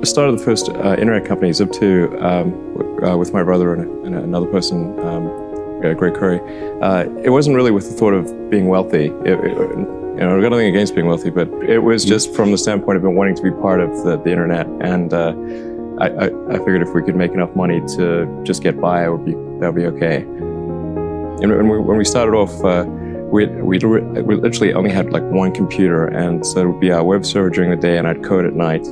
I started the first internet company, Zip2, with my brother and another person, Greg Curry. It wasn't really with the thought of being wealthy. I've got nothing against being wealthy, but it was just from the standpoint of wanting to be part of the internet. And I figured if we could make enough money to just get by, that would be okay. And when we started off, we literally only had like one computer, and so it would be our web server during the day, and I'd code at night.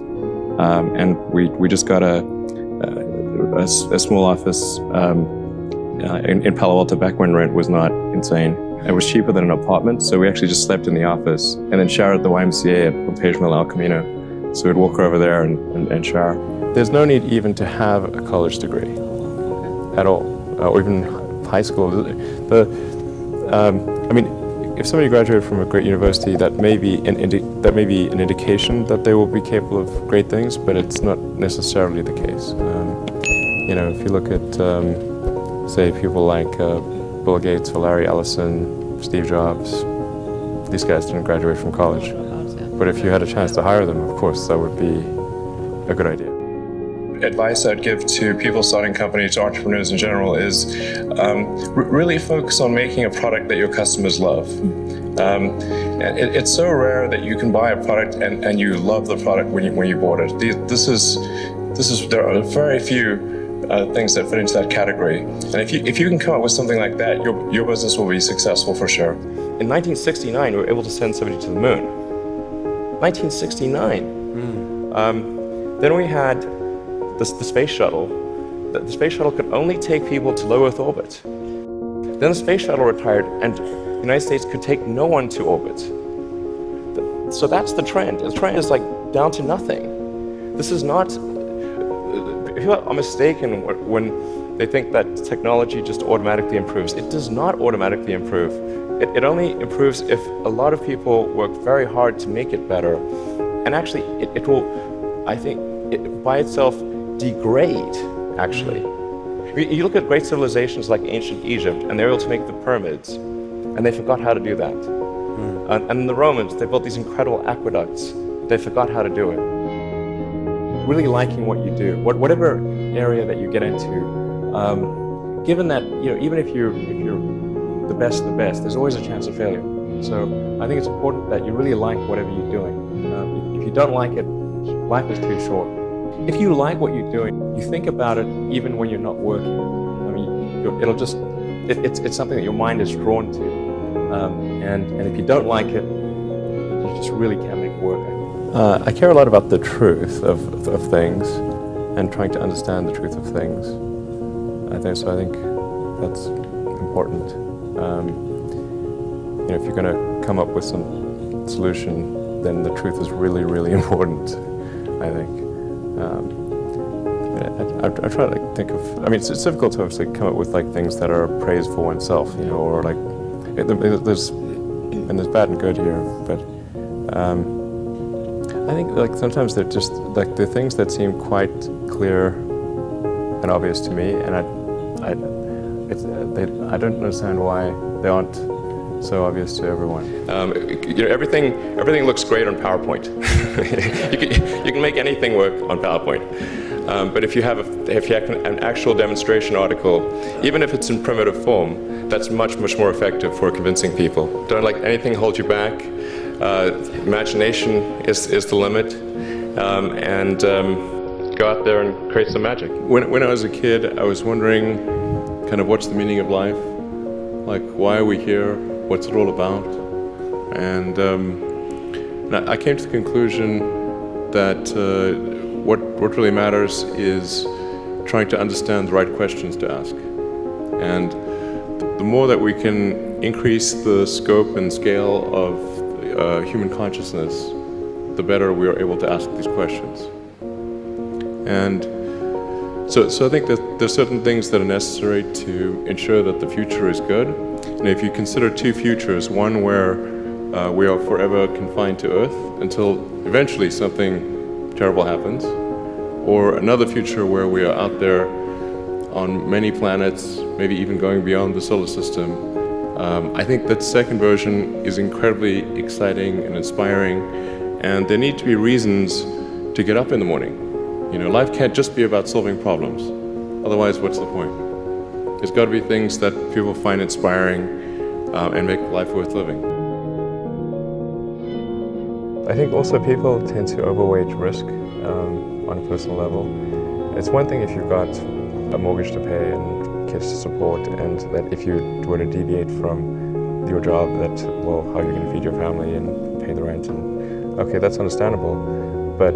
And we just got a small office in Palo Alto back when rent was not insane. It was cheaper than an apartment, so we actually just slept in the office and then showered at the YMCA at Page Mill, El Camino. So we'd walk over there and shower. There's no need even to have a college degree at all, or even high school. I mean, if somebody graduated from a great university, that may be an indication that they will be capable of great things, but it's not necessarily the case. If you look at, say, people like Bill Gates or Larry Ellison, Steve Jobs, these guys didn't graduate from college. But if you had a chance to hire them, of course, that would be a good idea. Advice I'd give to people starting companies, to entrepreneurs in general, is really focus on making a product that your customers love. It's so rare that you can buy a product and you love the product when you bought it. There are very few things that fit into that category. And if you can come up with something like that, your business will be successful for sure. In 1969, we were able to send somebody to the moon. 1969. Then we had the space shuttle. The space shuttle could only take people to low Earth orbit. Then the space shuttle retired, and the United States could take no one to orbit. So that's the trend. The trend is like down to nothing. This is not. People are mistaken when they think that technology just automatically improves. It does not automatically improve. It only improves if a lot of people work very hard to make it better. And actually, it will, I think, by itself degrade, actually. You look at great civilizations like ancient Egypt, and they were able to make the pyramids, and they forgot how to do that. And the Romans, they built these incredible aqueducts. They forgot how to do it. Really liking what you do, whatever area that you get into, given that, even if you're the best of the best, there's always a chance of failure. So I think it's important that you really like whatever you're doing. If you don't like it, life is too short. If you like what you're doing, you think about it even when you're not working. I mean, it's something that your mind is drawn to. And if you don't like it, you just really can't make it work. I care a lot about the truth of things and trying to understand the truth of things. I think that's important. If you're going to come up with some solution, then the truth is really, really important, I think. I try to think of, I mean, it's difficult to obviously come up with like things that are praise for oneself, or like, there's bad and good here, but I think like sometimes they're just like the things that seem quite clear and obvious to me, and I don't understand why they aren't so obvious to everyone. Everything looks great on PowerPoint. you can make anything work on PowerPoint. But if you have an actual demonstration article, even if it's in primitive form, that's much more effective for convincing people. Don't let anything hold you back. Imagination is the limit, and go out there and create some magic. When I was a kid, I was wondering kind of what's the meaning of life? Like, why are we here? What's it all about? And I came to the conclusion that what really matters is trying to understand the right questions to ask. And the more that we can increase the scope and scale of human consciousness, the better we are able to ask these questions. And so I think that there's certain things that are necessary to ensure that the future is good. And if you consider two futures, one where we are forever confined to Earth until eventually something terrible happens, or another future where we are out there on many planets, maybe even going beyond the solar system, I think that second version is incredibly exciting and inspiring, and there need to be reasons to get up in the morning. You know, life can't just be about solving problems. Otherwise, what's the point? There's got to be things that people find inspiring and make life worth living. I think also people tend to overweight risk on a personal level. It's one thing if you've got a mortgage to pay and kids to support, and that if you were to deviate from your job, that, well, how are you going to feed your family and pay the rent? And okay, that's understandable. But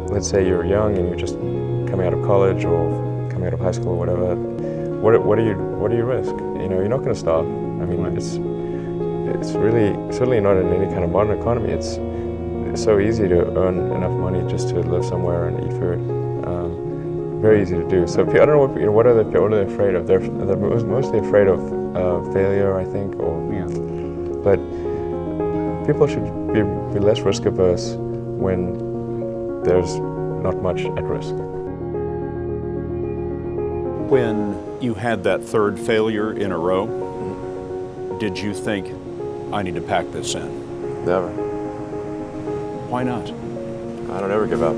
let's say you're young and you're just coming out of college or coming out of high school or whatever. What do you risk? You know, you're not going to starve. I mean, it's really certainly not in any kind of modern economy. It's so easy to earn enough money just to live somewhere and eat food. Very easy to do. So I don't know what are they afraid of? They're mostly afraid of failure, I think. But people should be less risk averse when there's not much at risk. When you had that third failure in a row, did you think, I need to pack this in? Never. Why not? I don't ever give up.